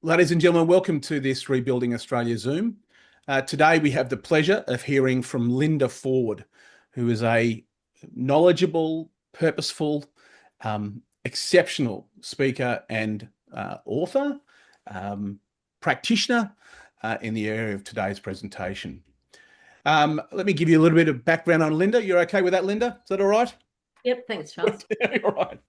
Ladies and gentlemen, welcome to this Rebuilding Australia Zoom. Today we have the pleasure of hearing from Linda Ford, who is a knowledgeable, purposeful, exceptional speaker and author, practitioner in the area of today's presentation. Let me give you a little bit of background on Linda. You're okay with that, Linda? Is that all right? Yep, thanks, Charles. All right.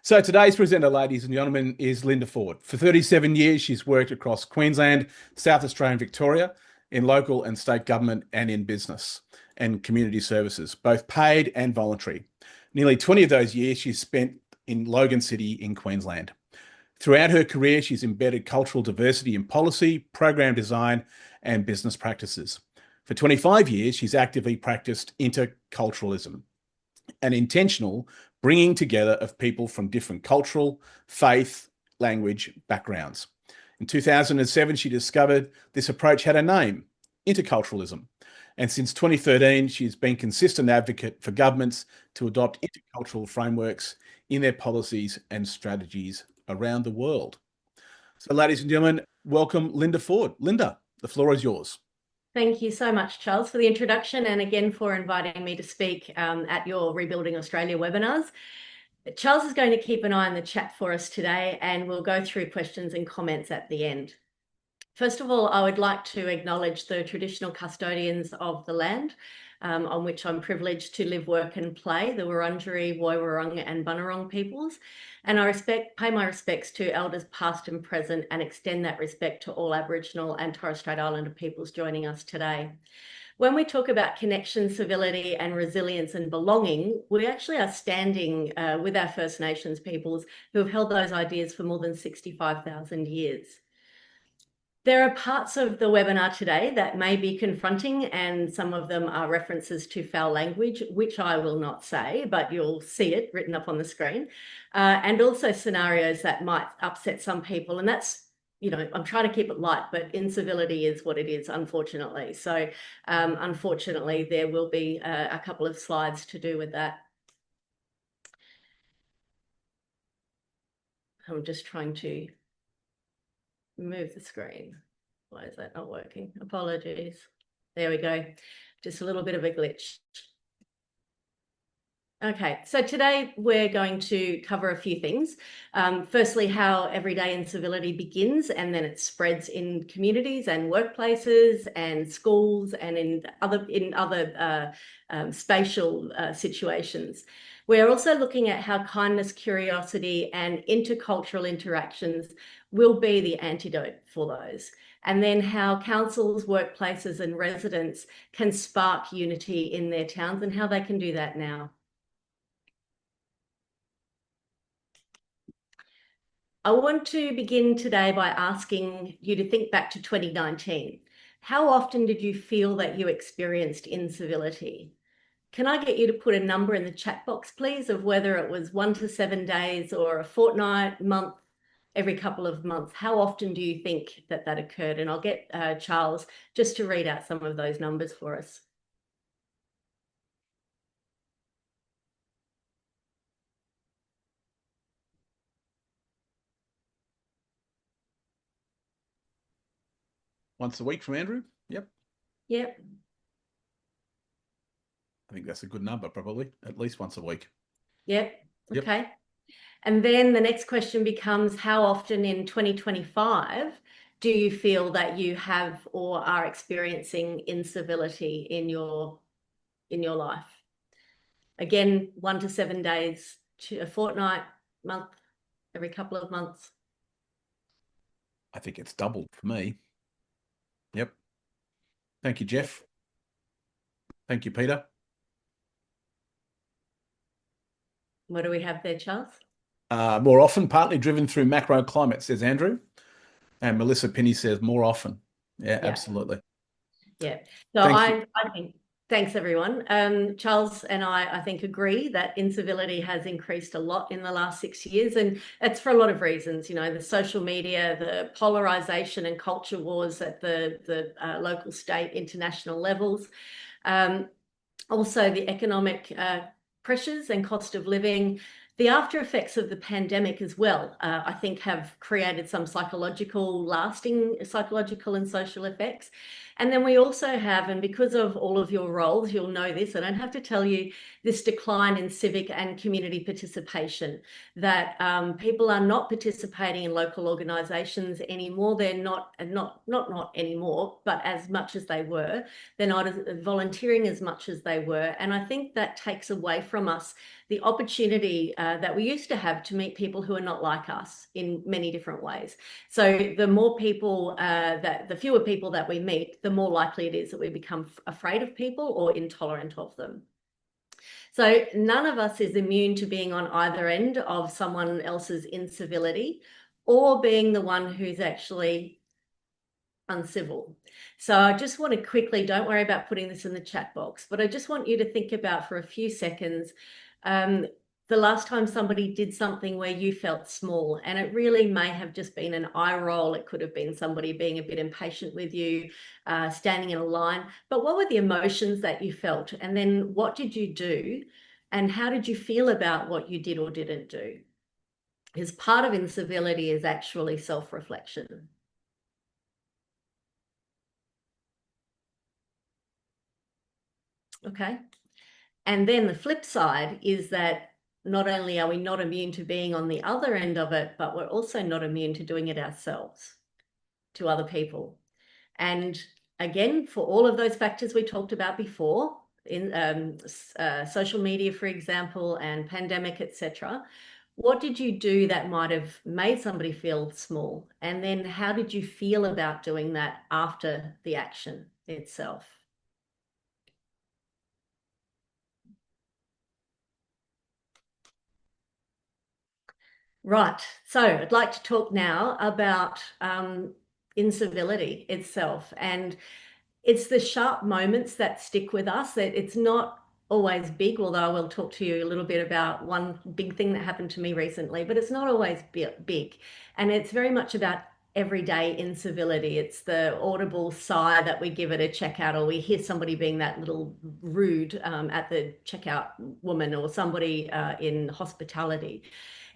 So today's presenter, ladies and gentlemen, is Linda Ford. For 37 years, she's worked across Queensland, South Australia and Victoria in local and state government and in business and community services, both paid and voluntary. Nearly 20 of those years she's spent in Logan City in Queensland. Throughout her career, she's embedded cultural diversity in policy, program design and business practices. For 25 years, she's actively practiced interculturalism, an intentional bringing together of people from different cultural, faith, language backgrounds. In 2007, she discovered this approach had a name, interculturalism. And since 2013, she's been consistent advocate for governments to adopt intercultural frameworks in their policies and strategies around the world. So, ladies and gentlemen, welcome Linda Ford. Linda, the floor is yours. Thank you so much, Charles, for the introduction and again for inviting me to speak at your Rebuilding Australia webinars. Charles is going to keep an eye on the chat for us today and we'll go through questions and comments at the end. First of all, I would like to acknowledge the traditional custodians of the land on which I'm privileged to live, work and play, the Wurundjeri, Woiwurrung and Bunurong peoples. And I pay my respects to elders past and present and extend that respect to all Aboriginal and Torres Strait Islander peoples joining us today. When we talk about connection, civility and resilience and belonging, we actually are standing with our First Nations peoples who have held those ideas for more than 65,000 years. There are parts of the webinar today that may be confronting and some of them are references to foul language, which I will not say, but you'll see it written up on the screen, and also scenarios that might upset some people. And that's, you know, I'm trying to keep it light, but incivility is what it is, unfortunately. So unfortunately, there will be a couple of slides to do with that. I'm just trying to move the screen. Why is that not working? Apologies. There we go. Just a little bit of a glitch. Okay, so today we're going to cover a few things. Firstly, how everyday incivility begins and then it spreads in communities and workplaces and schools and in other spatial situations. We're also looking at how kindness, curiosity and intercultural interactions will be the antidote for those. And then how councils, workplaces and residents can spark unity in their towns and how they can do that now. I want to begin today by asking you to think back to 2019. How often did you feel that you experienced incivility? Can I get you to put a number in the chat box, please, of whether it was 1 to 7 days or a fortnight, month, every couple of months? How often do you think that that occurred? And I'll get Charles just to read out some of those numbers for us. Once a week from Andrew? Yep. Yep. I think that's a good number, probably, at least once a week. Yep. Okay. And then the next question becomes, how often in 2025 do you feel that you have or are experiencing incivility in your life? Again, 1 to 7 days, to a fortnight, month, every couple of months. I think it's doubled for me. Yep. Thank you, Jeff. Thank you, Peter. What do we have there, Charles? More often, partly driven through macro climate, says Andrew. And Melissa Penny says more often. Yeah, absolutely. Yeah. So I think, thanks everyone. Charles and I think agree that incivility has increased a lot in the last 6 years, and it's for a lot of reasons. You know, the social media, the polarization and culture wars at the local, state, international levels. Also the economic pressures and cost of living, The after effects of the pandemic as well, I think, have created some lasting psychological and social effects. And then we also have, and because of all of your roles, you'll know this, I don't have to tell you, this decline in civic and community participation, that people are not participating in local organisations anymore. They're not anymore, but as much as they were. They're not volunteering as much as they were. And I think that takes away from us the opportunity that we used to have to meet people who are not like us in many different ways. So the more people, the fewer people that we meet, the more likely it is that we become afraid of people or intolerant of them. So none of us is immune to being on either end of someone else's incivility or being the one who's actually uncivil. So I just want to quickly, don't worry about putting this in the chat box, but I just want you to think about for a few seconds the last time somebody did something where you felt small, and it really may have just been an eye roll. It could have been somebody being a bit impatient with you, standing in a line. But what were the emotions that you felt? And then what did you do? And how did you feel about what you did or didn't do? Because part of incivility is actually self-reflection. Okay. And then the flip side is that not only are we not immune to being on the other end of it, but we're also not immune to doing it ourselves to other people. And again, for all of those factors we talked about before, in social media, for example, and pandemic, etc., what did you do that might have made somebody feel small? And then how did you feel about doing that after the action itself? Right, so I'd like to talk now about incivility itself. And it's the sharp moments that stick with us. That it's not always big, although I will talk to you a little bit about one big thing that happened to me recently, but it's not always big. And it's very much about everyday incivility. It's the audible sigh that we give at a checkout, or we hear somebody being that little rude at the checkout woman, or somebody in hospitality.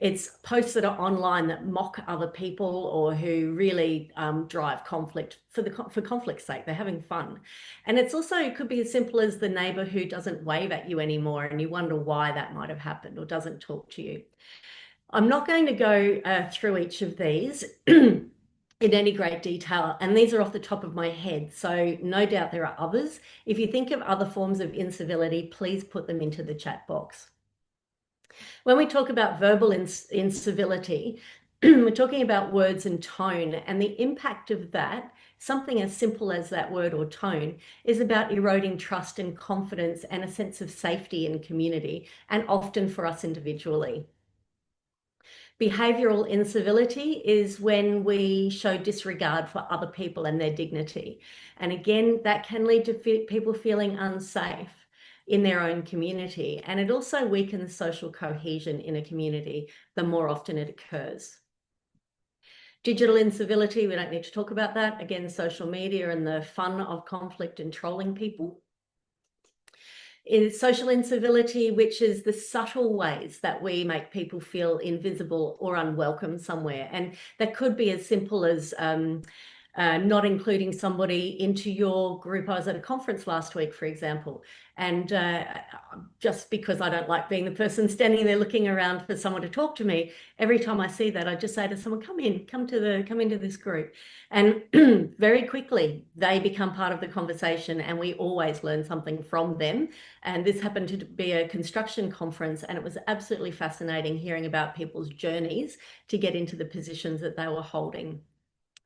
It's posts that are online that mock other people, or who really drive conflict for conflict's sake. They're having fun. And it's also, it could be as simple as the neighbour who doesn't wave at you anymore and you wonder why that might have happened, or doesn't talk to you. I'm not going to go through each of these in any great detail, and these are off the top of my head, so no doubt there are others. If you think of other forms of incivility, please put them into the chat box. When we talk about verbal incivility, we're talking about words and tone, and the impact of that, something as simple as that word or tone, is about eroding trust and confidence and a sense of safety in community, and often for us individually. Behavioural incivility is when we show disregard for other people and their dignity. And again, that can lead to people feeling unsafe in their own community. And it also weakens social cohesion in a community the more often it occurs. Digital incivility, we don't need to talk about that. Again, social media and the fun of conflict and trolling people. Is social incivility, which is the subtle ways that we make people feel invisible or unwelcome somewhere. And that could be as simple as not including somebody into your group. I was at a conference last week, for example, and just because I don't like being the person standing there looking around for someone to talk to me, every time I see that, I just say to someone, come into this group. And very quickly, they become part of the conversation, and we always learn something from them. And this happened to be a construction conference, and it was absolutely fascinating hearing about people's journeys to get into the positions that they were holding.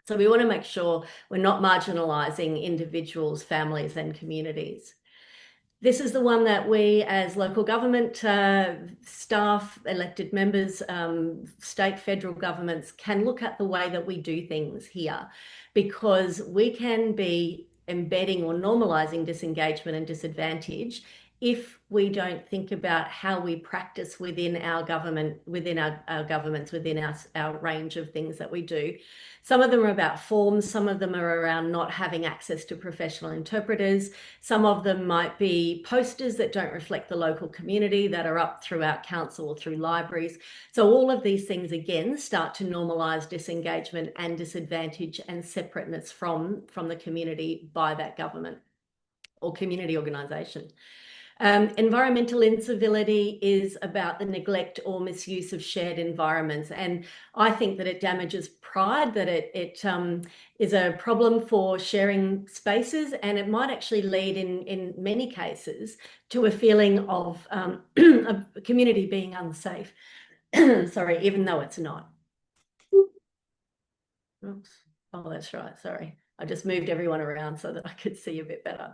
So we want to make sure we're not marginalising individuals, families, and communities. This is the one that we as local government staff, elected members, state, federal governments can look at the way that we do things here, because we can be embedding or normalising disengagement and disadvantage if we don't think about how we practice within our government, within our governments, within our range of things that we do. Some of them are about forms, some of them are around not having access to professional interpreters, some of them might be posters that don't reflect the local community that are up throughout council or through libraries. So all of these things, again, start to normalise disengagement and disadvantage and separateness from the community by that government or community organisation. Environmental incivility is about the neglect or misuse of shared environments. And I think that it damages pride, that it is a problem for sharing spaces, and it might actually lead in many cases to a feeling of a community being unsafe. Sorry, even though it's not. Oops. Oh, that's right. Sorry. I just moved everyone around so that I could see a bit better.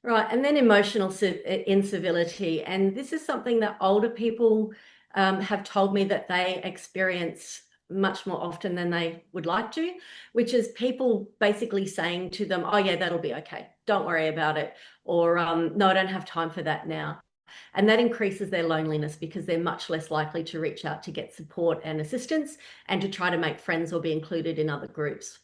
Right, and then emotional incivility. And this is something that older people have told me that they experience much more often than they would like to, which is people basically saying to them, oh yeah, that'll be okay, don't worry about it, or no, I don't have time for that now. And that increases their loneliness because they're much less likely to reach out to get support and assistance and to try to make friends or be included in other groups.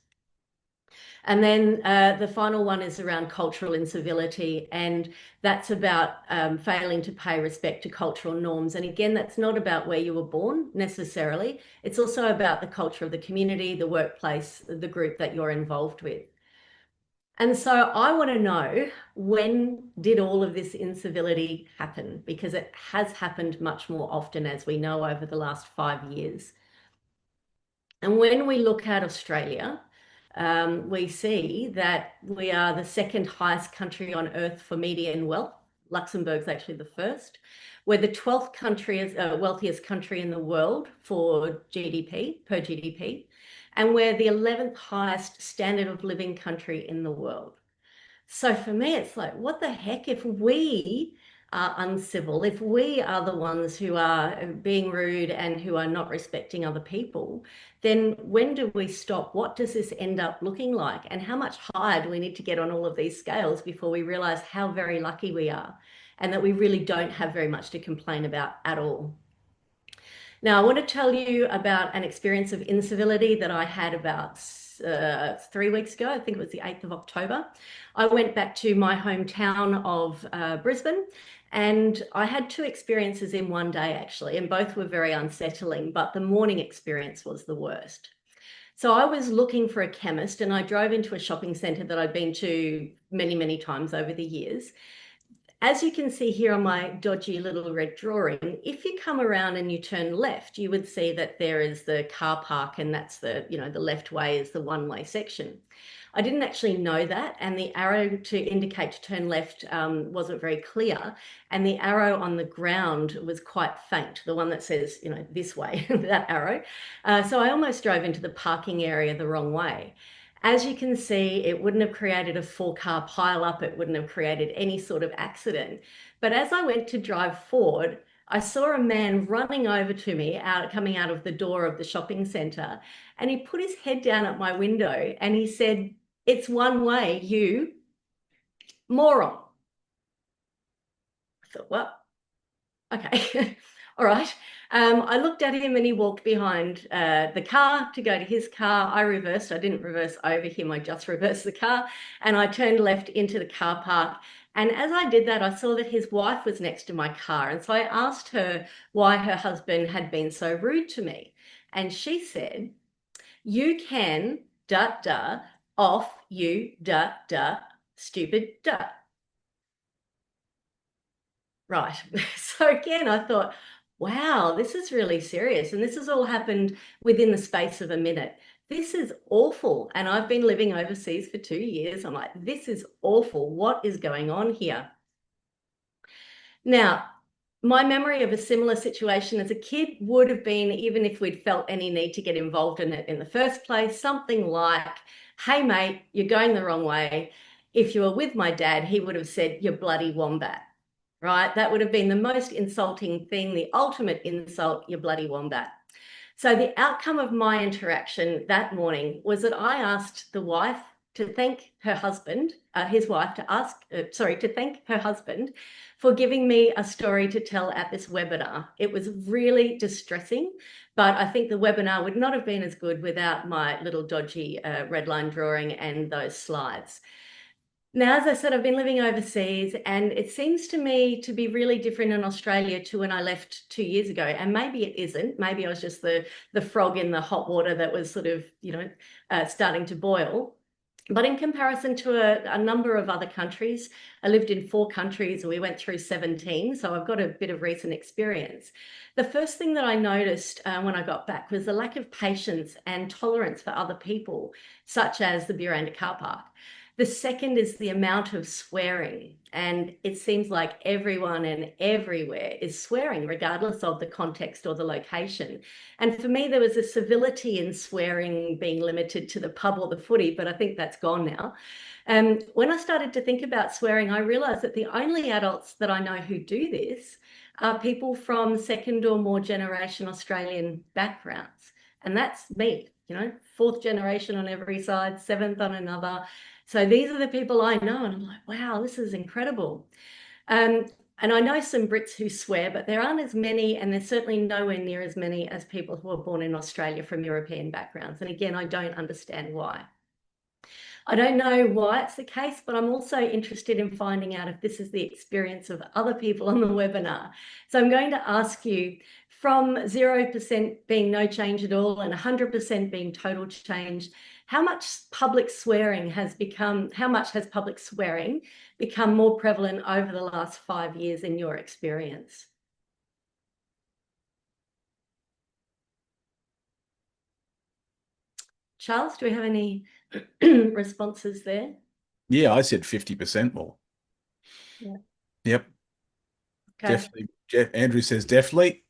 And then the final one is around cultural incivility, and that's about failing to pay respect to cultural norms. And again, that's not about where you were born necessarily. It's also about the culture of the community, the workplace, the group that you're involved with. And so I want to know, when did all of this incivility happen? Because it has happened much more often, as we know, over the last 5 years. And when we look at Australia, we see that we are the second highest country on earth for median wealth. Luxembourg's actually the first. We're the 12th country, wealthiest country in the world for GDP, per GDP. And we're the 11th highest standard of living country in the world. So for me, it's like, what the heck, if we are uncivil, if we are the ones who are being rude and who are not respecting other people, then when do we stop? What does this end up looking like? And how much higher do we need to get on all of these scales before we realize how very lucky we are and that we really don't have very much to complain about at all? Now, I want to tell you about an experience of incivility that I had about 3 weeks ago. I think it was the 8th of October. I went back to my hometown of Brisbane, and I had 2 experiences in one day, actually, and both were very unsettling, but the morning experience was the worst. So I was looking for a chemist, and I drove into a shopping centre that I'd been to many, many times over the years. As you can see here on my dodgy little red drawing, if you come around and you turn left, you would see that there is the car park, and that's the left way is the one-way section. I didn't actually know that, and the arrow to indicate to turn left wasn't very clear, and the arrow on the ground was quite faint, the one that says, this way, that arrow. So I almost drove into the parking area the wrong way. As you can see, it wouldn't have created a 4-car pileup. It wouldn't have created any sort of accident. But as I went to drive forward, I saw a man running over to me, coming out of the door of the shopping centre, and he put his head down at my window and he said, "It's one way, you moron." I thought, well, okay, all right. I looked at him and he walked behind the car to go to his car. I reversed. I didn't reverse over him. I just reversed the car, and I turned left into the car park. And as I did that, I saw that his wife was next to my car. And so I asked her why her husband had been so rude to me. And she said, "You can, off you, stupid, Right. So again, I thought, wow, this is really serious. And this has all happened within the space of a minute. This is awful. And I've been living overseas for 2 years. I'm like, this is awful. What is going on here? Now, my memory of a similar situation as a kid would have been, even if we'd felt any need to get involved in it in the first place, something like, "Hey, mate, you're going the wrong way." If you were with my dad, he would have said, "You bloody wombat." Right? That would have been the most insulting thing, the ultimate insult, "You bloody wombat." So the outcome of my interaction that morning was that I asked the wife to thank her husband, his wife, to thank her husband for giving me a story to tell at this webinar. It was really distressing, but I think the webinar would not have been as good without my little dodgy red line drawing and those slides. Now, as I said, I've been living overseas, and it seems to me to be really different in Australia to when I left 2 years ago. And maybe it isn't. Maybe I was just the frog in the hot water that was sort of, starting to boil. But in comparison to a number of other countries, I lived in 4 countries and we went through 17. So I've got a bit of recent experience. The first thing that I noticed when I got back was the lack of patience and tolerance for other people, such as the Buranda car park. The second is the amount of swearing, and it seems like everyone and everywhere is swearing, regardless of the context or the location. And for me, there was a civility in swearing being limited to the pub or the footy, but I think that's gone now. When I started to think about swearing, I realised that the only adults that I know who do this are people from second or more generation Australian backgrounds. And that's me, 4th generation on every side, 7th on another. So these are the people I know, and I'm like, wow, this is incredible. And I know some Brits who swear, but there aren't as many, and there's certainly nowhere near as many as people who are born in Australia from European backgrounds. And again, I don't understand why. I don't know why it's the case, but I'm also interested in finding out if this is the experience of other people on the webinar. So I'm going to ask you, from 0% being no change at all and 100% being total change, how much has public swearing become more prevalent over the last 5 years in your experience? Charles, do we have any responses there? Yeah, I said 50% more. Yeah. Yep. Okay. Definitely. Andrew says definitely.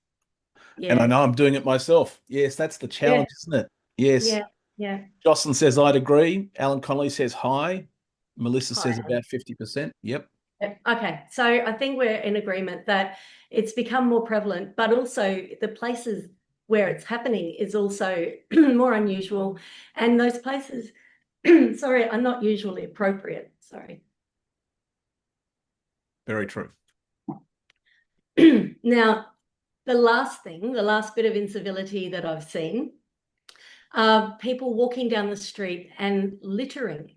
Yeah. And I know I'm doing it myself. Yes, that's the challenge, isn't it? Yes. Yeah. Yeah. Jocelyn says I'd agree. Alan Connolly says hi. Melissa says about 50%. Yep. Okay, so I think we're in agreement that it's become more prevalent, but also the places where it's happening is also more unusual. And those places, sorry, are not usually appropriate. Sorry. Very true. Now, the last bit of incivility that I've seen are people walking down the street and littering.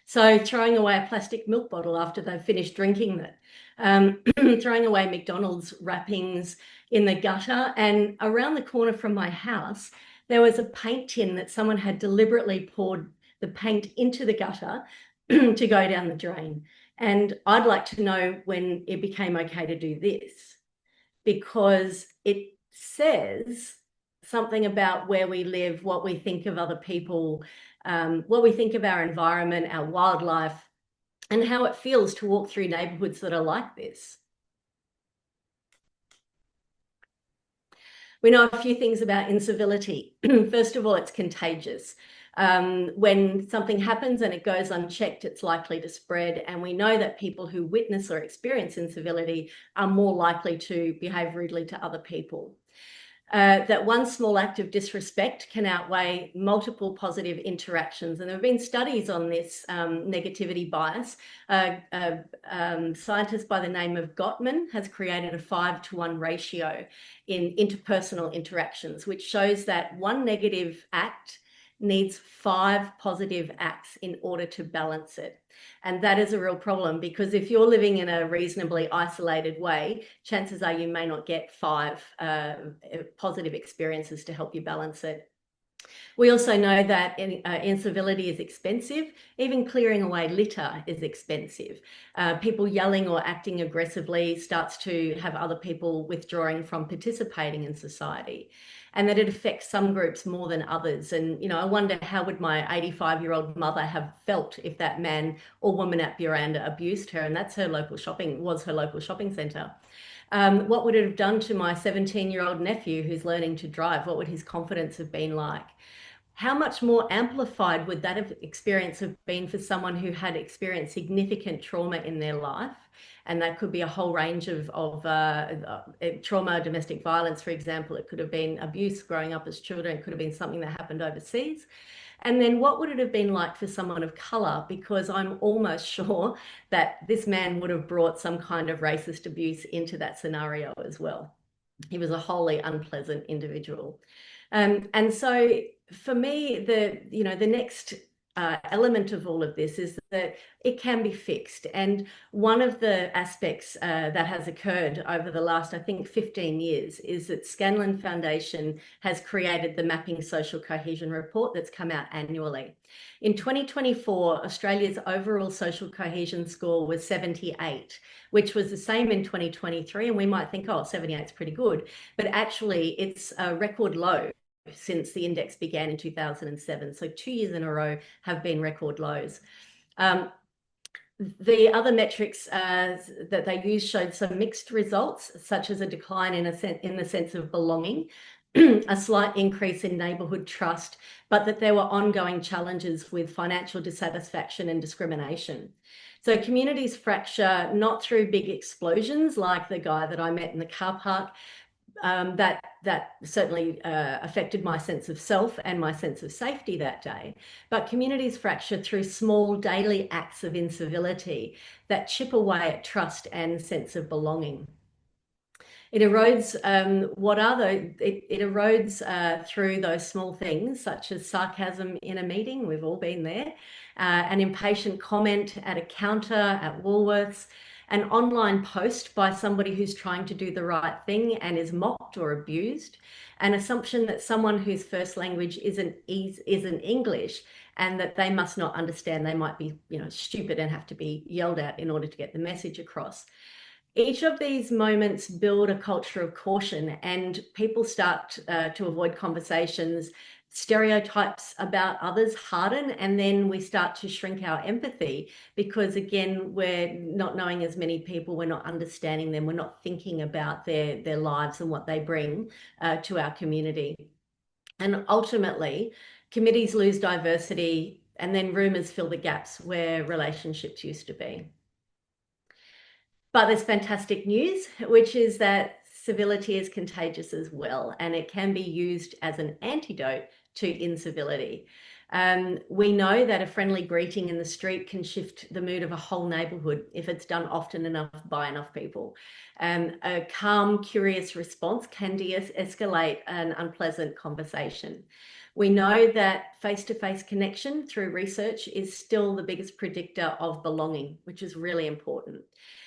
So throwing away a plastic milk bottle after they've finished drinking it, throwing away McDonald's wrappings in the gutter. And around the corner from my house, there was a paint tin that someone had deliberately poured the paint into the gutter to go down the drain. And I'd like to know when it became okay to do this, because it says something about where we live, what we think of other people, what we think of our environment, our wildlife, and how it feels to walk through neighbourhoods that are like this. We know a few things about incivility. First of all, it's contagious. When something happens and it goes unchecked, it's likely to spread. And we know that people who witness or experience incivility are more likely to behave rudely to other people. That one small act of disrespect can outweigh multiple positive interactions. And there have been studies on this negativity bias. A scientist by the name of Gottman has created a 5-to-1 ratio in interpersonal interactions, which shows that one negative act needs 5 positive acts in order to balance it. And that is a real problem, because if you're living in a reasonably isolated way, chances are you may not get 5 positive experiences to help you balance it. We also know that incivility is expensive. Even clearing away litter is expensive. People yelling or acting aggressively starts to have other people withdrawing from participating in society, and that it affects some groups more than others. And, I wonder how would my 85-year-old mother have felt if that man or woman at Buranda abused her, and that's her local shopping centre. What would it have done to my 17-year-old nephew who's learning to drive? What would his confidence have been like? how much more amplified would that experience have been for someone who had experienced significant trauma in their life? And that could be a whole range of trauma, domestic violence, for example. It could have been abuse growing up as children. It could have been something that happened overseas. And then what would it have been like for someone of color? Because I'm almost sure that this man would have brought some kind of racist abuse into that scenario as well. He was a wholly unpleasant individual. And so for me, the next element of all of this is that it can be fixed. And one of the aspects that has occurred over the last, I think, 15 years is that Scanlon Foundation has created the Mapping Social Cohesion report that's come out annually. In 2024, Australia's overall social cohesion score was 78, which was the same in 2023. And we might think, oh, 78 is pretty good. But actually, it's a record low since the index began in 2007. So 2 years in a row have been record lows. The other metrics that they used showed some mixed results, such as a decline in the sense of belonging, a slight increase in neighbourhood trust, but that there were ongoing challenges with financial dissatisfaction and discrimination. So communities fracture not through big explosions like the guy that I met in the car park. That certainly affected my sense of self and my sense of safety that day. But communities fracture through small daily acts of incivility that chip away at trust and sense of belonging. It erodes it erodes through those small things, such as sarcasm in a meeting. We've all been there. An impatient comment at a counter at Woolworths, an online post by somebody who's trying to do the right thing and is mocked or abused, an assumption that someone whose first language isn't English and that they must not understand, they might be, stupid and have to be yelled at in order to get the message across. Each of these moments build a culture of caution, and people start to avoid conversations. Stereotypes about others harden, and then we start to shrink our empathy because, again, we're not knowing as many people, we're not understanding them, we're not thinking about their lives and what they bring to our community. And ultimately, communities lose diversity, and then rumours fill the gaps where relationships used to be. But there's fantastic news, which is that civility is contagious as well, and it can be used as an antidote to incivility. We know that a friendly greeting in the street can shift the mood of a whole neighbourhood if it's done often enough by enough people. A calm, curious response can de-escalate an unpleasant conversation. We know that face-to-face connection through research is still the biggest predictor of belonging, which is really important.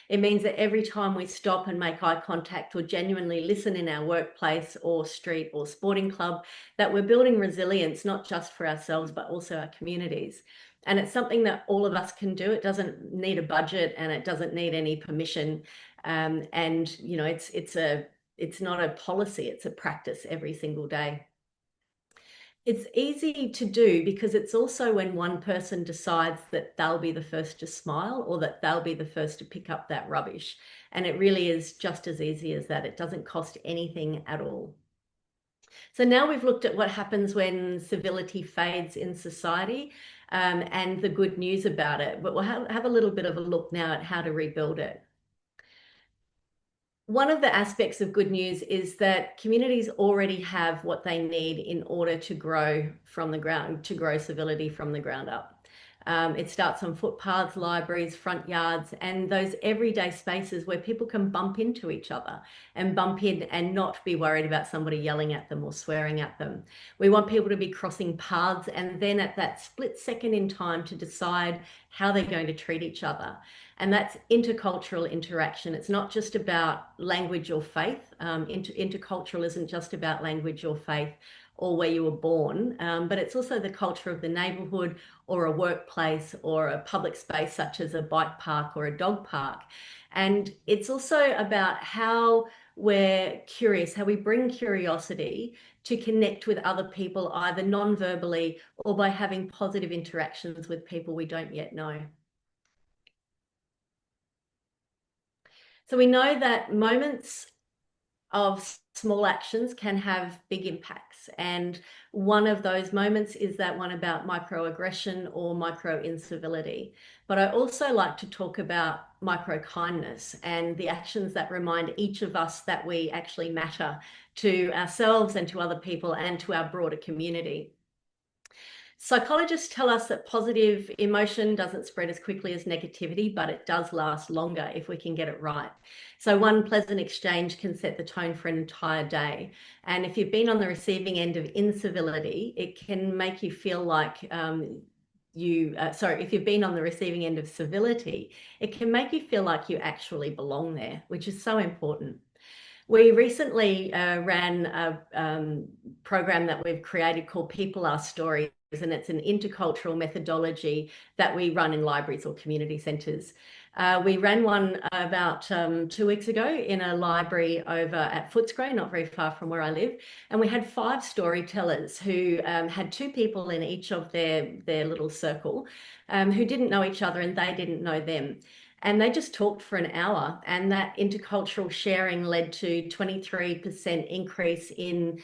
It means that every time we stop and make eye contact or genuinely listen in our workplace or street or sporting club, that we're building resilience, not just for ourselves, but also our communities. And it's something that all of us can do. It doesn't need a budget and it doesn't need any permission. It's not a policy, it's a practice every single day. It's easy to do because it's also when one person decides that they'll be the first to smile or that they'll be the first to pick up that rubbish. And it really is just as easy as that. It doesn't cost anything at all. So now we've looked at what happens when civility fades in society and the good news about it. But we'll have a little bit of a look now at how to rebuild it. One of the aspects of good news is that communities already have what they need in order to grow from the ground, to grow civility from the ground up. It starts on footpaths, libraries, front yards, and those everyday spaces where people can bump into each other and bump in and not be worried about somebody yelling at them or swearing at them. We want people to be crossing paths and then at that split second in time to decide how they're going to treat each other. And that's intercultural interaction. It's not just about language or faith. Intercultural isn't just about language or faith or where you were born, but it's also the culture of the neighbourhood or a workplace or a public space such as a bike park or a dog park. And it's also about how we're curious, how we bring curiosity to connect with other people, either non-verbally or by having positive interactions with people we don't yet know. So we know that moments of small actions can have big impacts. And one of those moments is that one about microaggression or micro incivility. But I also like to talk about micro kindness and the actions that remind each of us that we actually matter to ourselves and to other people and to our broader community. Psychologists tell us that positive emotion doesn't spread as quickly as negativity, but it does last longer if we can get it right. So one pleasant exchange can set the tone for an entire day. And if you've been on the receiving end of incivility, it can make you feel like if you've been on the receiving end of civility, it can make you feel like you actually belong there, which is so important. We recently ran a program that we've created called People Are Stories, and it's an intercultural methodology that we run in libraries or community centres. We ran one about 2 weeks ago in a library over at Footscray, not very far from where I live, and we had 5 storytellers who had 2 people in each of their little circle who didn't know each other and they didn't know them. And they just talked for an hour, and that intercultural sharing led to 23% increase in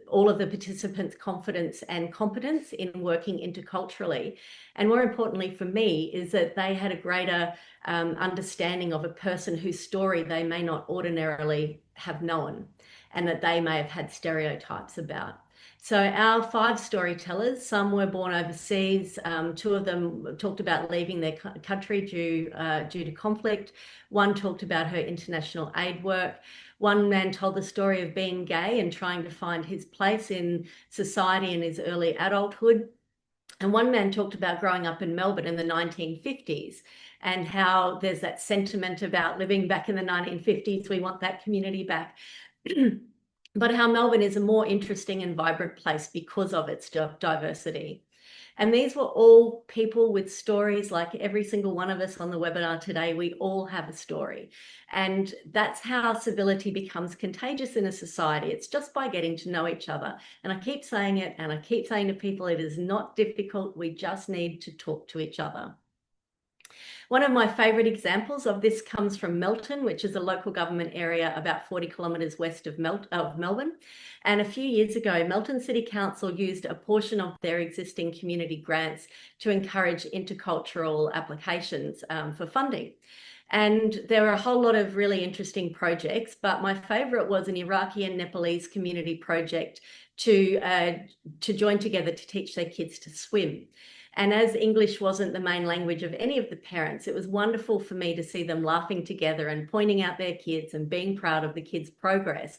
all of the participants' confidence and competence in working interculturally. And more importantly for me is that they had a greater understanding of a person whose story they may not ordinarily have known and that they may have had stereotypes about. So our 5 storytellers, some were born overseas. 2 of them talked about leaving their country due to conflict. One talked about her international aid work. One man told the story of being gay and trying to find his place in society in his early adulthood. And one man talked about growing up in Melbourne in the 1950s and how there's that sentiment about living back in the 1950s. We want that community back. But how Melbourne is a more interesting and vibrant place because of its diversity. And these were all people with stories, like every single one of us on the webinar today. We all have a story. And that's how civility becomes contagious in a society. It's just by getting to know each other. And I keep saying it, and I keep saying to people, it is not difficult. We just need to talk to each other. One of my favourite examples of this comes from Melton, which is a local government area about 40 kilometres west of Melbourne. And a few years ago, Melton City Council used a portion of their existing community grants to encourage intercultural applications for funding. And there were a whole lot of really interesting projects, but my favourite was an Iraqi and Nepalese community project to join together to teach their kids to swim. And as English wasn't the main language of any of the parents, it was wonderful for me to see them laughing together and pointing out their kids and being proud of the kids' progress.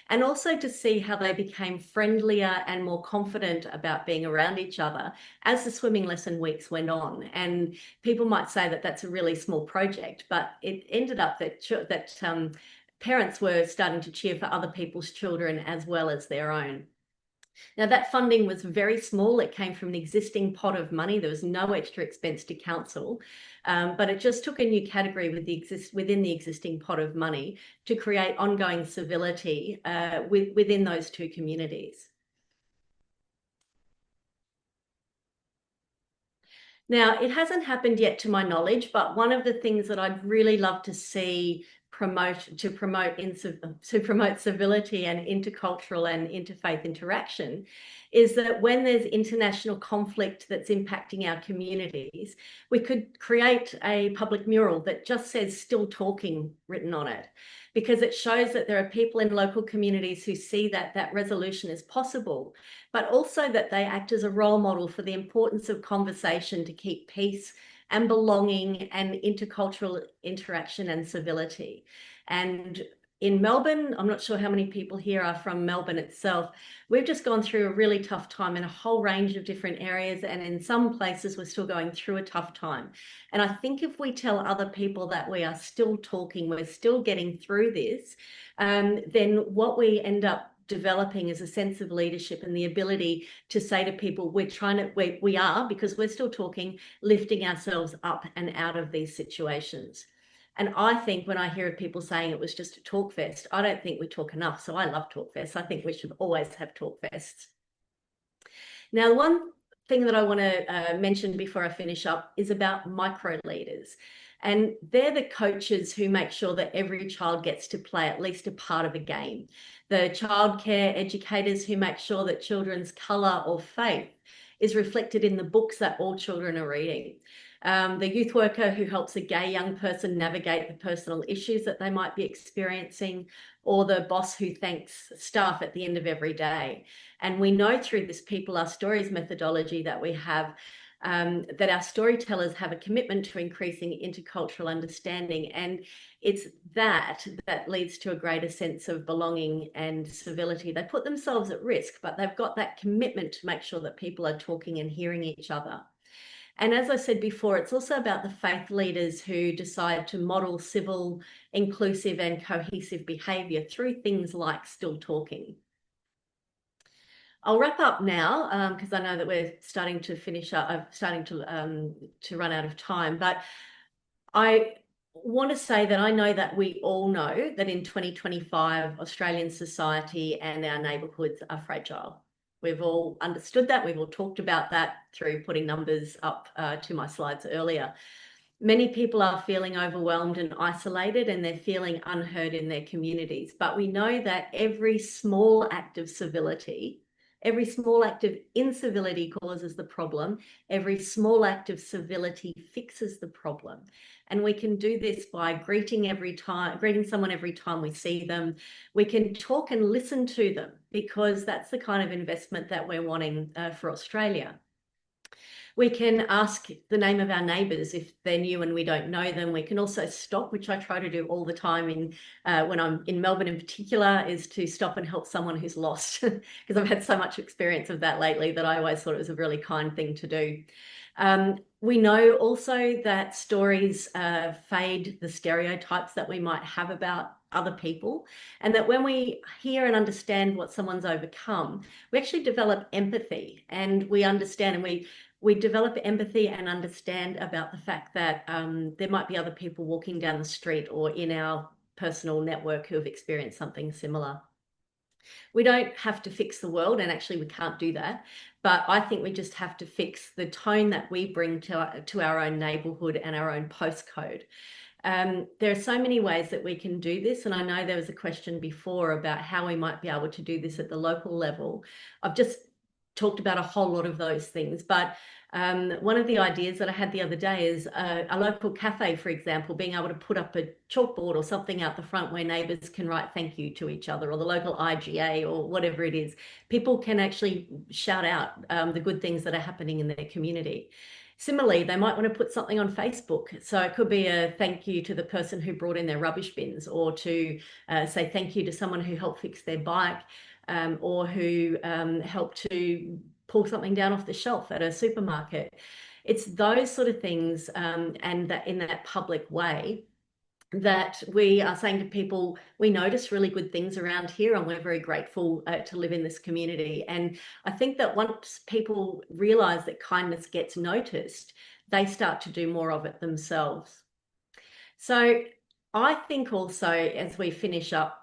And also to see how they became friendlier and more confident about being around each other as the swimming lesson weeks went on. And people might say that that's a really small project, but it ended up that parents were starting to cheer for other people's children as well as their own. Now, that funding was very small. It came from an existing pot of money. There was no extra expense to council, but it just took a new category within the existing pot of money to create ongoing civility within those 2 communities. Now, it hasn't happened yet to my knowledge, but one of the things that I'd really love to see promote civility and intercultural and interfaith interaction is that when there's international conflict that's impacting our communities, we could create a public mural that just says "Still Talking" written on it, because it shows that there are people in local communities who see that resolution is possible, but also that they act as a role model for the importance of conversation to keep peace and belonging and intercultural interaction and civility. And in Melbourne, I'm not sure how many people here are from Melbourne itself. We've just gone through a really tough time in a whole range of different areas, and in some places we're still going through a tough time. And I think if we tell other people that we are still talking, we're still getting through this, then what we end up developing is a sense of leadership and the ability to say to people, we are, because we're still talking, lifting ourselves up and out of these situations. And I think when I hear of people saying it was just a talk fest, I don't think we talk enough. So I love talk fests. I think we should always have talk fests. Now, the one thing that I want to mention before I finish up is about micro leaders. And they're the coaches who make sure that every child gets to play at least a part of a game. The childcare educators who make sure that children's colour or faith is reflected in the books that all children are reading. The youth worker who helps a gay young person navigate the personal issues that they might be experiencing, or the boss who thanks staff at the end of every day. And we know through this People Are Stories methodology that we have that our storytellers have a commitment to increasing intercultural understanding. And it's that leads to a greater sense of belonging and civility. They put themselves at risk, but they've got that commitment to make sure that people are talking and hearing each other. And as I said before, it's also about the faith leaders who decide to model civil, inclusive and cohesive behaviour through things like still talking. I'll wrap up now because I know that we're starting to finish up. I'm starting to run out of time, but I want to say that I know that we all know that in 2025, Australian society and our neighbourhoods are fragile. We've all understood that. We've all talked about that through putting numbers up to my slides earlier. Many people are feeling overwhelmed and isolated, and they're feeling unheard in their communities. But we know that every small act of civility, every small act of incivility causes the problem. Every small act of civility fixes the problem. And we can do this by greeting someone every time we see them. We can talk and listen to them, because that's the kind of investment that we're wanting for Australia. We can ask the name of our neighbours if they're new and we don't know them. We can also stop, which I try to do all the time when I'm in Melbourne in particular, is to stop and help someone who's lost, because I've had so much experience of that lately that I always thought it was a really kind thing to do. We know also that stories fade the stereotypes that we might have about other people, and that when we hear and understand what someone's overcome, we actually develop empathy, and we understand, and we develop empathy and understand about the fact that there might be other people walking down the street or in our personal network who have experienced something similar. We don't have to fix the world, and actually we can't do that, but I think we just have to fix the tone that we bring to our own neighbourhood and our own postcode. There are so many ways that we can do this, and I know there was a question before about how we might be able to do this at the local level. I've just talked about a whole lot of those things, but one of the ideas that I had the other day is a local cafe, for example, being able to put up a chalkboard or something out the front where neighbours can write thank you to each other, or the local IGA or whatever it is. People can actually shout out the good things that are happening in their community. Similarly, they might want to put something on Facebook. So it could be a thank you to the person who brought in their rubbish bins, or to say thank you to someone who helped fix their bike, or who helped to pull something down off the shelf at a supermarket. It's those sort of things, and that in that public way, that we are saying to people, we notice really good things around here, and we're very grateful to live in this community. And I think that once people realise that kindness gets noticed, they start to do more of it themselves. So I think also, as we finish up,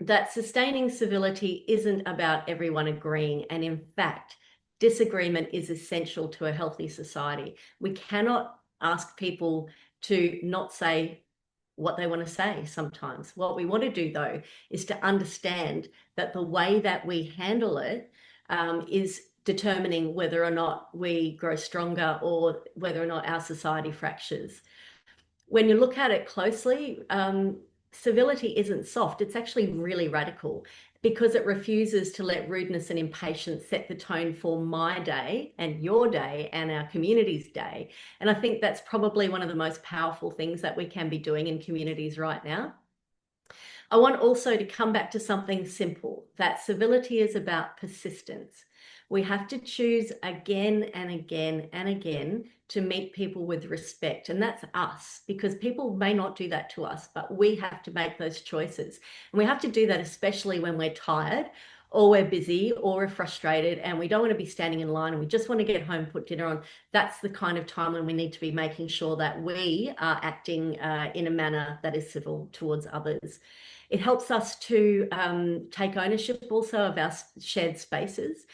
that sustaining civility isn't about everyone agreeing, and in fact, disagreement is essential to a healthy society. We cannot ask people to not say what they want to say sometimes. What we want to do, though, is to understand that the way that we handle it is determining whether or not we grow stronger, or whether or not our society fractures. When you look at it closely, civility isn't soft. It's actually really radical, because it refuses to let rudeness and impatience set the tone for my day and your day and our community's day. And I think that's probably one of the most powerful things that we can be doing in communities right now. I want also to come back to something simple, that civility is about persistence. We have to choose again and again and again to meet people with respect. And that's us, because people may not do that to us, but we have to make those choices. And we have to do that especially when we're tired, or we're busy, or we're frustrated, and we don't want to be standing in line, and we just want to get home, put dinner on. That's the kind of time when we need to be making sure that we are acting in a manner that is civil towards others. It helps us to take ownership also of our shared spaces.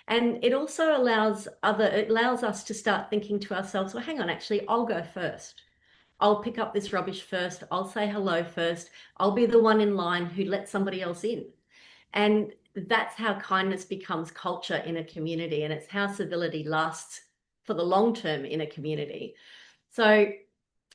And it also allows us to start thinking to ourselves, well, hang on, actually, I'll go first. I'll pick up this rubbish first. I'll say hello first. I'll be the one in line who lets somebody else in. And that's how kindness becomes culture in a community, and it's how civility lasts for the long term in a community. So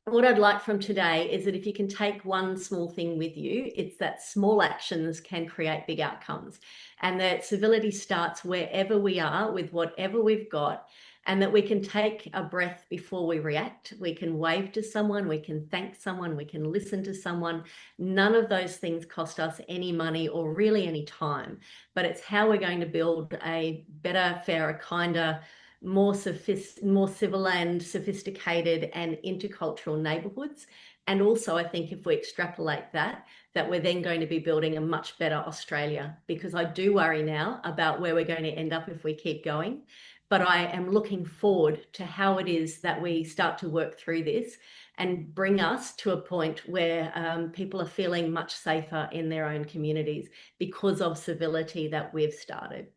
what I'd like from today is that if you can take one small thing with you, it's that small actions can create big outcomes, and that civility starts wherever we are with whatever we've got, and that we can take a breath before we react. We can wave to someone, we can thank someone, we can listen to someone. None of those things cost us any money or really any time, but it's how we're going to build a better, fairer, kinder, more civil and sophisticated and intercultural neighbourhoods. And also, I think if we extrapolate that we're then going to be building a much better Australia, because I do worry now about where we're going to end up if we keep going. But I am looking forward to how it is that we start to work through this and bring us to a point where people are feeling much safer in their own communities because of civility that we've started.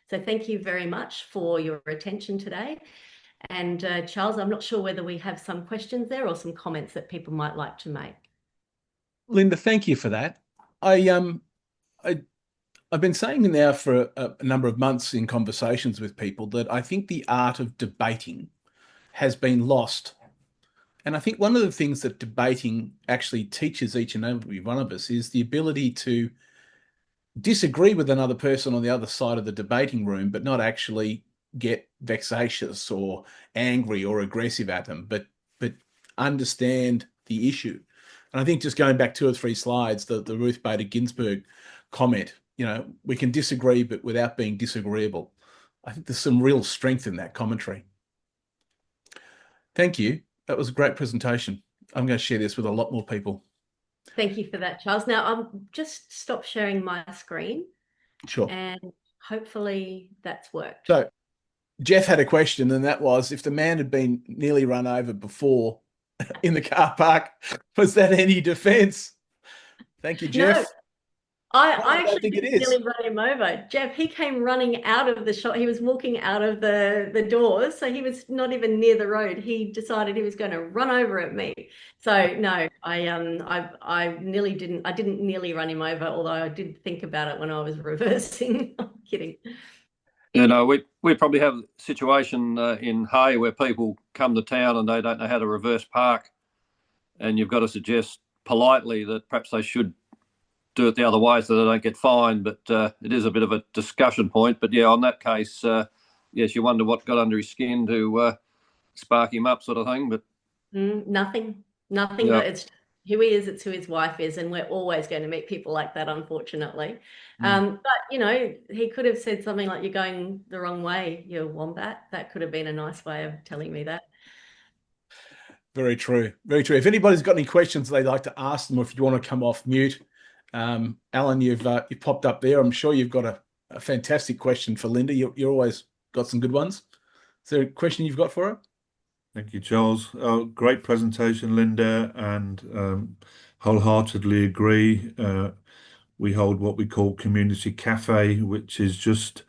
So thank you very much for your attention today. And Charles, I'm not sure whether we have some questions there or some comments that people might like to make. Linda, thank you for that. I've been saying now for a number of months in conversations with people that I think the art of debating has been lost. And I think one of the things that debating actually teaches each and every one of us is the ability to disagree with another person on the other side of the debating room, but not actually get vexatious or angry or aggressive at them, but understand the issue. And I think just going back 2 or 3 slides, the Ruth Bader Ginsburg comment, we can disagree, but without being disagreeable. I think there's some real strength in that commentary. Thank you. That was a great presentation. I'm going to share this with a lot more people. Thank you for that, Charles. Now, I'll just stop sharing my screen. Sure. And hopefully that's worked. So Jeff had a question, and that was, if the man had been nearly run over before in the car park, was that any defense? Thank you, Jeff. No. I don't actually think it didn't is. nearly run him over. Jeff, he came running out of the shop. He was walking out of the doors, so he was not even near the road. He decided he was going to run over at me. So no, I nearly didn't. I didn't nearly run him over, although I did think about it when I was reversing. I'm kidding. We probably have a situation in Hay where people come to town and they don't know how to reverse park, and you've got to suggest politely that perhaps they should do it the other way so they don't get fined. But it is a bit of a discussion point. But yeah, on that case, yes, you wonder what got under his skin to spark him up, sort of thing. But nothing. Yeah. But it's who he is, it's who his wife is, and we're always going to meet people like that, unfortunately. But he could have said something like, "You're going the wrong way, you wombat." That could have been a nice way of telling me that. Very true. Very true. If anybody's got any questions they'd like to ask them, or if you want to come off mute, Alan, you've popped up there. I'm sure you've got a fantastic question for Linda. You're always got some good ones. Is there a question you've got for her? Thank you, Charles. Great presentation, Linda, and wholeheartedly agree. We hold what we call Community Cafe, which is just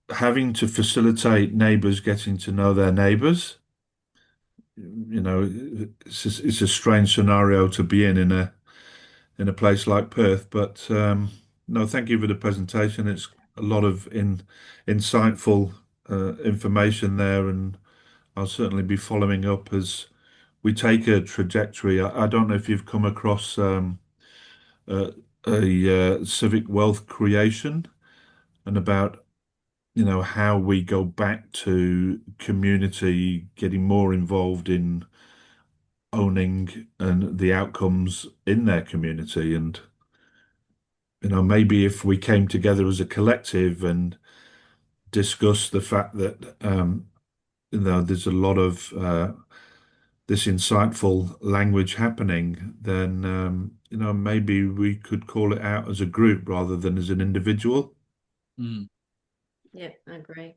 having to facilitate neighbours getting to know their neighbours. It's a strange scenario to be in a place like Perth, but no, thank you for the presentation. It's a lot of insightful information there, and I'll certainly be following up as we take a trajectory. I don't know if you've come across a civic wealth creation and about how we go back to community getting more involved in owning and the outcomes in their community. And maybe if we came together as a collective and discussed the fact that there's a lot of this insightful language happening, then maybe we could call it out as a group rather than as an individual. Yeah, I agree.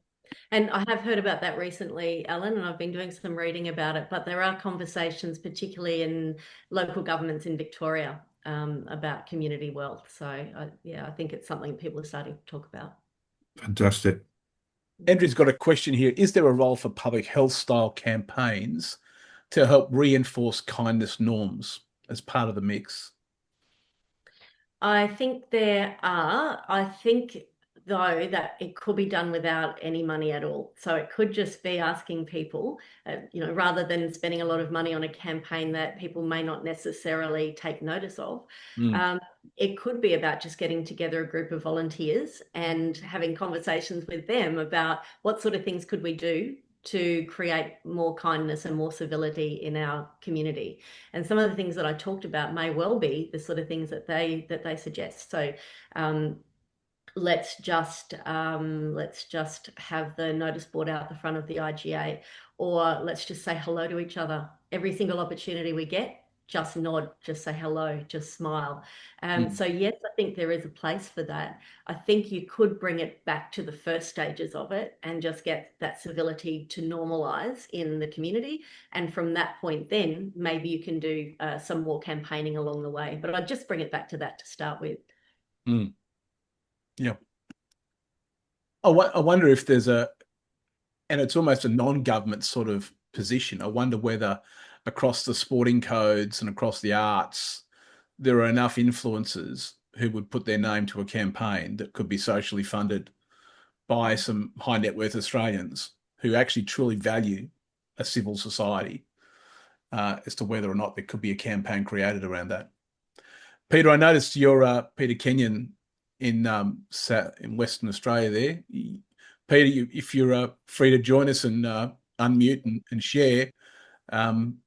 And I have heard about that recently, Alan, and I've been doing some reading about it, but there are conversations, particularly in local governments in Victoria, about community wealth. So I think it's something people are starting to talk about. Fantastic. Andrew's got a question here. Is there a role for public health style campaigns to help reinforce kindness norms as part of the mix? I think there are. I think, though, that it could be done without any money at all. So it could just be asking people, rather than spending a lot of money on a campaign that people may not necessarily take notice of. It could be about just getting together a group of volunteers and having conversations with them about what sort of things could we do to create more kindness and more civility in our community. And some of the things that I talked about may well be the sort of things that they suggest. So let's just have the notice board out the front of the IGA, or let's just say hello to each other every single opportunity we get. Just nod, just say hello, just smile. So yes, I think there is a place for that. I think you could bring it back to the first stages of it and just get that civility to normalise in the community. And from that point, then maybe you can do some more campaigning along the way. But I'd just bring it back to that to start with. Yeah. I wonder if there's and it's almost a non-government sort of position. I wonder whether across the sporting codes and across the arts, there are enough influencers who would put their name to a campaign that could be socially funded by some high net worth Australians who actually truly value a civil society, as to whether or not there could be a campaign created around that. Peter, I noticed you're Peter Kenyon in Western Australia there. Peter, if you're free to join us and unmute and share,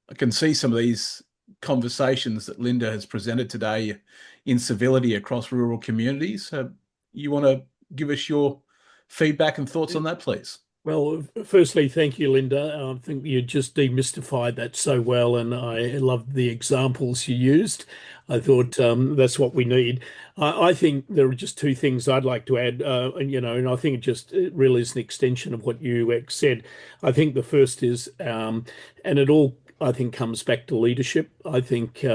I can see some of these conversations that Linda has presented today, incivility across rural communities. You want to give us your feedback and thoughts on that, please? Well, firstly, thank you, Linda. I think you just demystified that so well, and I loved the examples you used. I thought that's what we need. I think there are just two things I'd like to add, and I think it really is an extension of what you said. I think the first is, and it all, I think, comes back to leadership. I think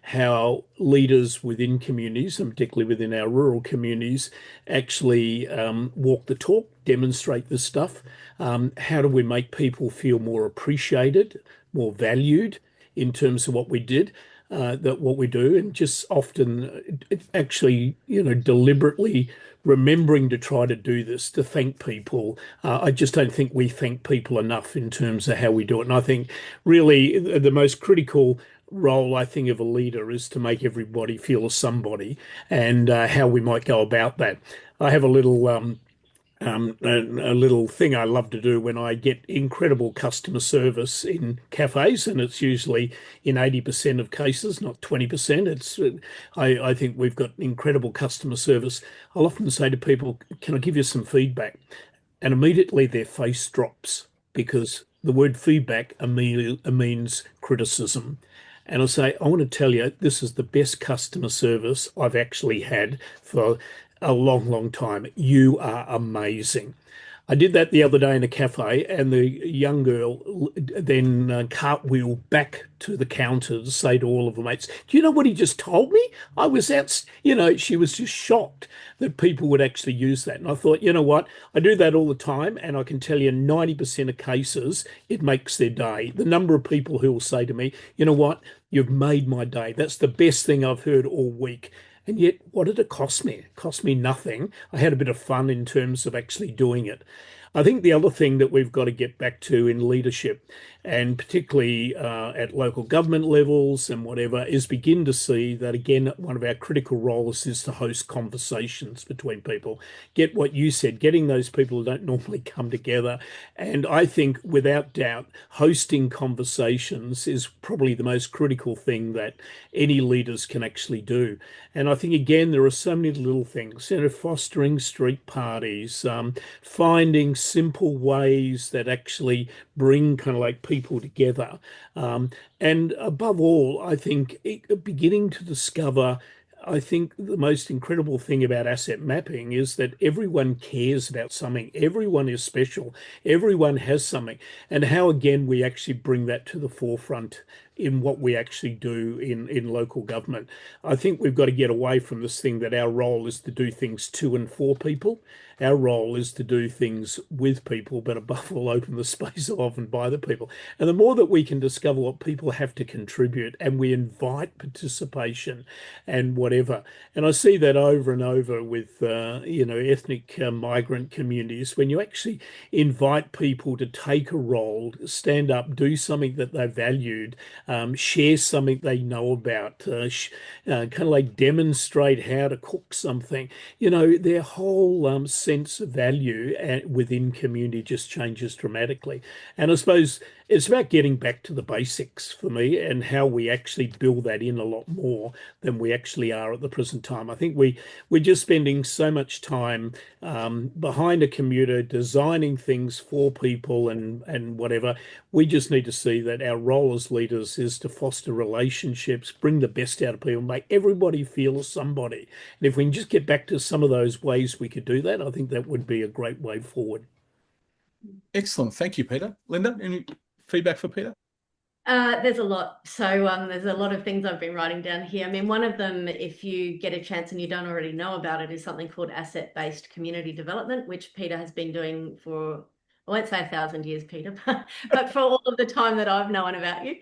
how leaders within communities, and particularly within our rural communities, actually walk the talk, demonstrate this stuff. How do we make people feel more appreciated, more valued in terms of what we did, what we do, and just often actually, deliberately remembering to try to do this, to thank people. I just don't think we thank people enough in terms of how we do it. And I think really the most critical role, I think, of a leader is to make everybody feel a somebody, and how we might go about that. I have a little thing I love to do when I get incredible customer service in cafes, and it's usually in 80% of cases, not 20%. I think we've got incredible customer service. I'll often say to people, "Can I give you some feedback?" And immediately their face drops, because the word feedback immediately means criticism. And I say, "I want to tell you, this is the best customer service I've actually had for a long, long time. You are amazing." I did that the other day in a cafe, and the young girl then cartwheeled back to the counter to say to all of her mates, "Do you know what he just told me? I was out," she was just shocked that people would actually use that. And I thought, you know what? I do that all the time, and I can tell you 90% of cases, it makes their day. The number of people who will say to me, "You know what? You've made my day. That's the best thing I've heard all week." And yet, what did it cost me? It cost me nothing. I had a bit of fun in terms of actually doing it. I think the other thing that we've got to get back to in leadership, and particularly at local government levels and whatever, is begin to see that, again, one of our critical roles is to host conversations between people. Get what you said, getting those people who don't normally come together. And I think, without doubt, hosting conversations is probably the most critical thing that any leaders can actually do. And I think, again, there are so many little things, fostering street parties, finding simple ways that actually bring kind of like people together. And above all, I think beginning to discover, I think the most incredible thing about asset mapping is that everyone cares about something. Everyone is special. Everyone has something. And how, again, we actually bring that to the forefront in what we actually do in local government. I think we've got to get away from this thing that our role is to do things to and for people. Our role is to do things with people, but above all, open the space of and by the people. And the more that we can discover what people have to contribute, and we invite participation and whatever. And I see that over and over with, ethnic migrant communities, when you actually invite people to take a role, stand up, do something that they valued, share something they know about, kind of like demonstrate how to cook something. Their whole sense of value within community just changes dramatically. And I suppose it's about getting back to the basics for me, and how we actually build that in a lot more than we actually are at the present time. I think we're just spending so much time behind a computer designing things for people and whatever. We just need to see that our role as leaders is to foster relationships, bring the best out of people, make everybody feel somebody. And if we can just get back to some of those ways we could do that, I think that would be a great way forward. Excellent. Thank you, Peter. Linda, any feedback for Peter? There's a lot. So there's a lot of things I've been writing down here. I mean, one of them, if you get a chance and you don't already know about it, is something called asset-based community development, which Peter has been doing for, I won't say 1,000 years, Peter, but for all of the time that I've known about you.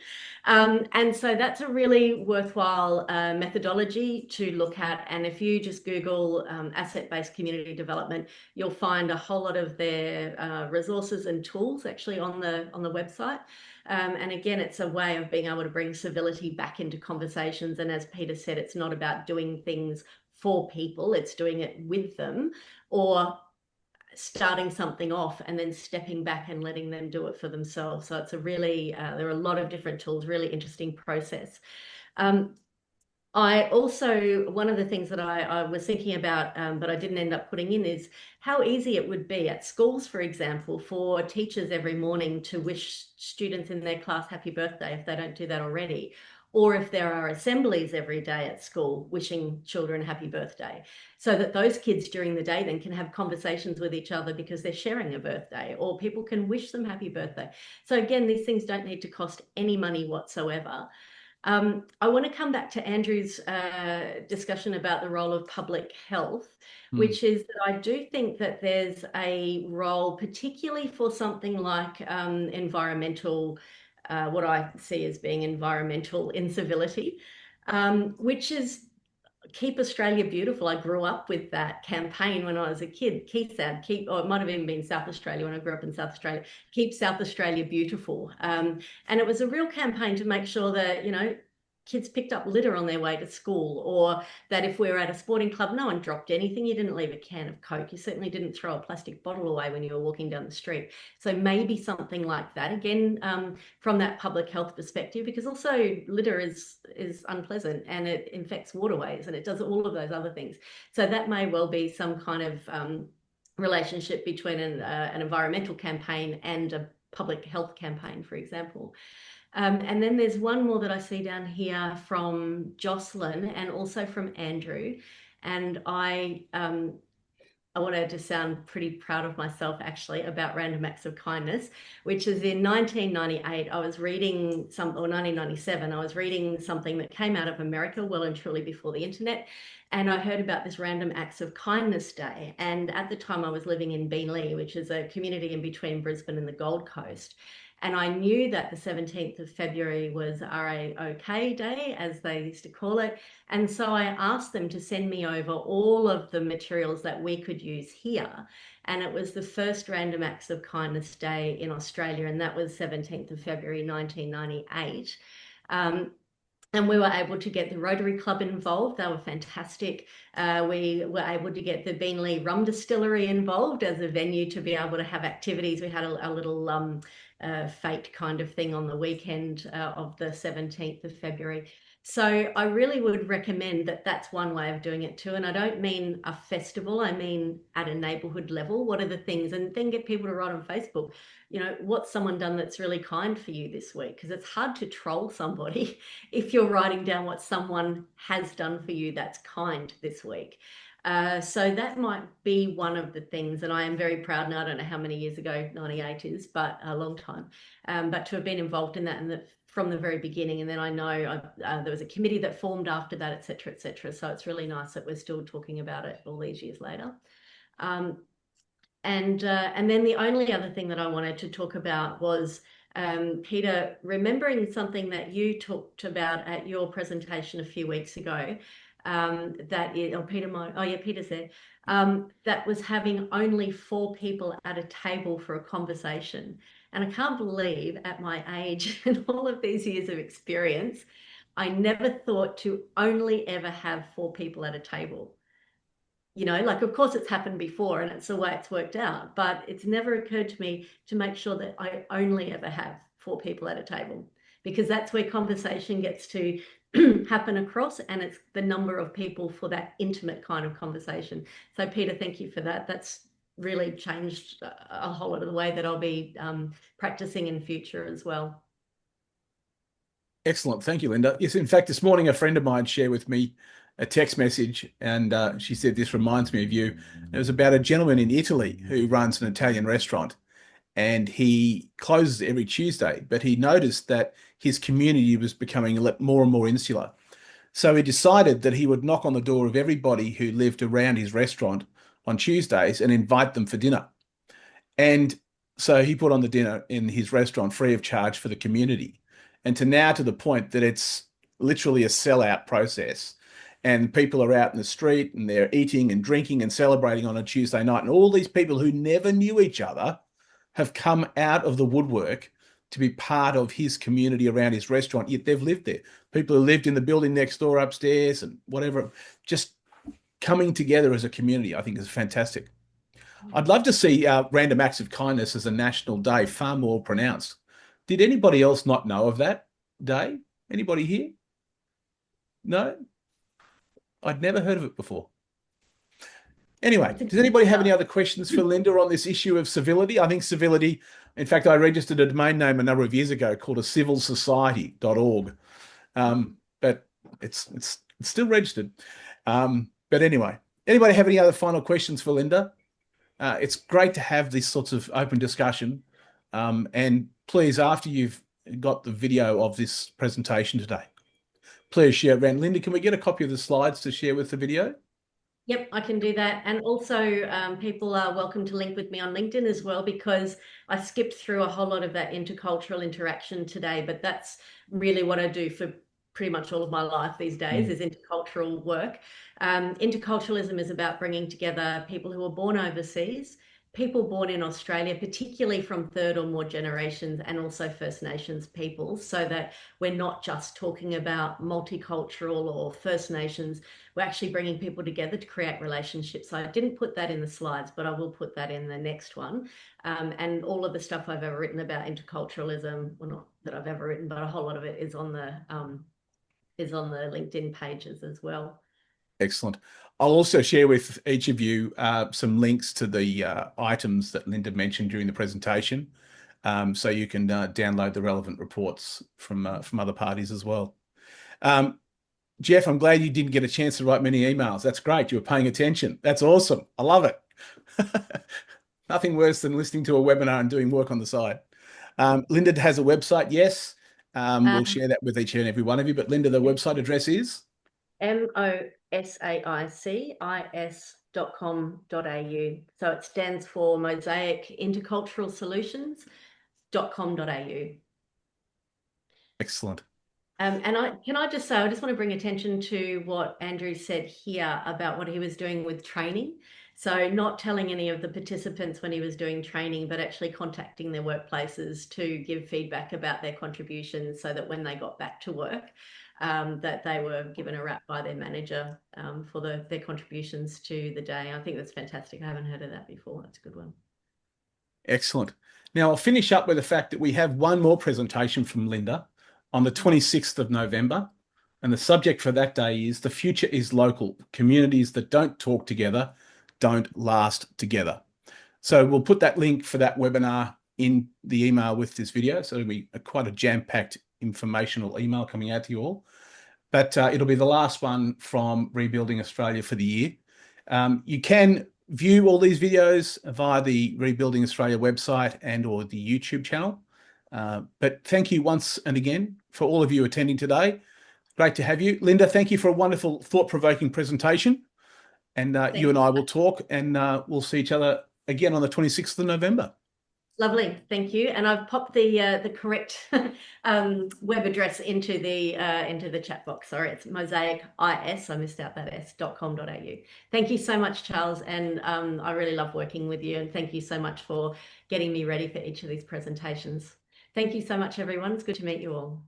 And so that's a really worthwhile methodology to look at. And if you just Google asset-based community development, you'll find a whole lot of their resources and tools actually on the website. And again, it's a way of being able to bring civility back into conversations. And as Peter said, it's not about doing things for people, it's doing it with them, or starting something off and then stepping back and letting them do it for themselves. So it's a really, there are a lot of different tools, really interesting process. I also, one of the things that I was thinking about, but I didn't end up putting in, is how easy it would be at schools, for example, for teachers every morning to wish students in their class happy birthday if they don't do that already. Or if there are assemblies every day at school wishing children happy birthday, so that those kids during the day then can have conversations with each other because they're sharing a birthday, or people can wish them happy birthday. So again, these things don't need to cost any money whatsoever. I want to come back to Andrew's discussion about the role of public health, which is that I do think that there's a role, particularly for something like environmental, what I see as being environmental incivility, which is Keep Australia Beautiful. I grew up with that campaign when I was a kid. Or it might have even been South Australia when I grew up in South Australia. Keep South Australia Beautiful. And it was a real campaign to make sure that, kids picked up litter on their way to school, or that if we were at a sporting club, no one dropped anything. You didn't leave a can of Coke. You certainly didn't throw a plastic bottle away when you were walking down the street. So maybe something like that, again, from that public health perspective, because also litter is unpleasant and it infects waterways and it does all of those other things. So that may well be some kind of relationship between an environmental campaign and a public health campaign, for example. And then there's one more that I see down here from Jocelyn and also from Andrew. And I wanted to sound pretty proud of myself actually about random acts of kindness, which is in 1998, I was reading or 1997, I was reading something that came out of America well and truly before the internet. And I heard about this Random Acts of Kindness Day. And at the time I was living in Beenleigh, which is a community in between Brisbane and the Gold Coast. And I knew that the 17th of February was RAOK Day, as they used to call it. And so I asked them to send me over all of the materials that we could use here. And it was the first Random Acts of Kindness Day in Australia, and that was 17th of February 1998. And we were able to get the Rotary Club involved. They were fantastic. We were able to get the Beenleigh Rum Distillery involved as a venue to be able to have activities. We had a little fete kind of thing on the weekend of the 17th of February. So I really would recommend that that's one way of doing it too. And I don't mean a festival, I mean at a neighbourhood level. What are the things? And then get people to write on Facebook, what's someone done that's really kind for you this week? Because it's hard to troll somebody if you're writing down what someone has done for you that's kind this week. So that might be one of the things, and I am very proud now. I don't know how many years ago 98 is, but a long time, but to have been involved in that and from the very beginning. And then I know there was a committee that formed after that, et cetera, et cetera. So it's really nice that we're still talking about it all these years later. And then the only other thing that I wanted to talk about was, Peter, remembering something that you talked about at your presentation a few weeks ago, Peter said, that was having only 4 people at a table for a conversation. And I can't believe at my age and all of these years of experience, I never thought to only ever have 4 people at a table. You know, like, of course it's happened before and it's the way it's worked out, but it's never occurred to me to make sure that I only ever have 4 people at a table, because that's where conversation gets to happen across, and it's the number of people for that intimate kind of conversation. So Peter, thank you for that. That's really changed a whole lot of the way that I'll be practicing in future as well. Excellent. Thank you, Linda. Yes, in fact, this morning, a friend of mine shared with me a text message, and she said, this reminds me of you. It was about a gentleman in Italy who runs an Italian restaurant, and he closes every Tuesday, but he noticed that his community was becoming more and more insular. So he decided that he would knock on the door of everybody who lived around his restaurant on Tuesdays and invite them for dinner. And so he put on the dinner in his restaurant free of charge for the community. And to the point that it's literally a sellout process. And people are out in the street and they're eating and drinking and celebrating on a Tuesday night. And all these people who never knew each other have come out of the woodwork to be part of his community around his restaurant, yet they've lived there. People who lived in the building next door upstairs and whatever, just coming together as a community, I think is fantastic. I'd love to see Random Acts of Kindness as a national day far more pronounced. Did anybody else not know of that day? Anybody here? No? I'd never heard of it before. Anyway, does anybody have any other questions for Linda on this issue of civility? I think civility, in fact, I registered a domain name a number of years ago called civilsociety.org, but it's still registered. But anyway, anybody have any other final questions for Linda? It's great to have this sorts of open discussion. And please, after you've got the video of this presentation today, please share it around. Linda, can we get a copy of the slides to share with the video? Yep, I can do that. And also people are welcome to link with me on LinkedIn as well, because I skipped through a whole lot of that intercultural interaction today, but that's really what I do for pretty much all of my life these days is intercultural work. Interculturalism is about bringing together people who are born overseas, people born in Australia, particularly from 3rd or more generations, and also First Nations people, so that we're not just talking about multicultural or First Nations, we're actually bringing people together to create relationships. So I didn't put that in the slides, but I will put that in the next one. And all of the stuff I've ever written about interculturalism, well, not that I've ever written, but a whole lot of it is on the LinkedIn pages as well. Excellent. I'll also share with each of you some links to the items that Linda mentioned during the presentation, so you can download the relevant reports from other parties as well. Jeff, I'm glad you didn't get a chance to write many emails. That's great. You were paying attention. That's awesome. I love it. Nothing worse than listening to a webinar and doing work on the side. Linda has a website, yes. We'll share that with each and every one of you. But Linda, the website address is? mosaicis.com.au. So it stands for Mosaic Intercultural Solutions.com.au. Excellent. And I just want to bring attention to what Andrew said here about what he was doing with training. So not telling any of the participants when he was doing training, but actually contacting their workplaces to give feedback about their contributions, so that when they got back to work, that they were given a wrap by their manager for their contributions to the day. I think that's fantastic. I haven't heard of that before. That's a good one. Excellent. Now I'll finish up with the fact that we have one more presentation from Linda on the 26th of November. And the subject for that day is "The Future is Local. Communities that don't talk together don't last together." So we'll put that link for that webinar in the email with this video. So it'll be quite a jam-packed informational email coming out to you all. But it'll be the last one from Rebuilding Australia for the year. You can view all these videos via the Rebuilding Australia website and or the YouTube channel. But thank you once and again for all of you attending today. Great to have you. Linda, thank you for a wonderful, thought-provoking presentation. And you and I will talk, and we'll see each other again on the 26th of November. Lovely, thank you. And I've popped the correct web address into the chat box. Sorry, it's mosaicis, I missed out that s.com.au. Thank you so much, Charles, and I really love working with you, and thank you so much for getting me ready for each of these presentations. Thank you so much, everyone. It's good to meet you all.